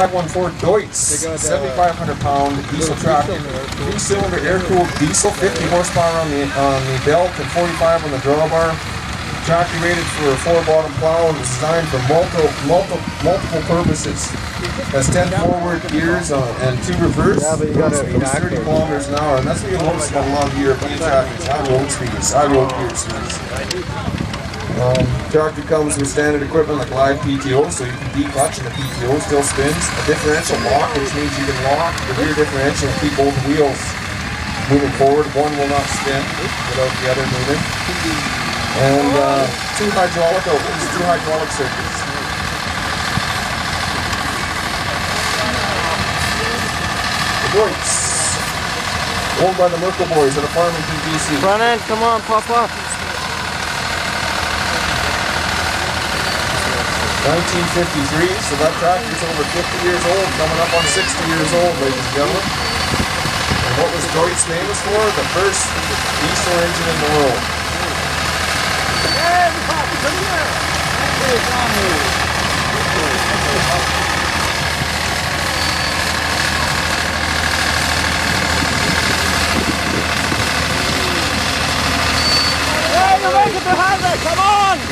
514 Deutz, 7,500-pound diesel tractor, 3-cylinder air-cooled diesel, 50 horsepower on the belt and 45 on the drawbar. Tractor rated for a 4-bottom plow and designed for multiple purposes. Has 10 forward gears and 2 reverse. Yeah, but you got It goes 30 kilometers an hour, and that's what you notice about a lot of European tractors. High road speeds, high road gear speeds. Tractor comes with standard equipment like live PTO, so you can declutch and the PTO still spins. A differential lock, which means you can lock the rear differential and keep both wheels moving forward. One will not spin without the other moving. And 2 hydraulic outlets, 2 hydraulic circuits. The Deutz, owned by the Merkel boys at a Farmington, BC. Front end, come on, pop up. 1953, so that tractor's over 50 years old, coming up on 60 years old, ladies and gentlemen. And what was Deutz famous for? The first diesel engine in the world. Hey, you're making behind me, come on!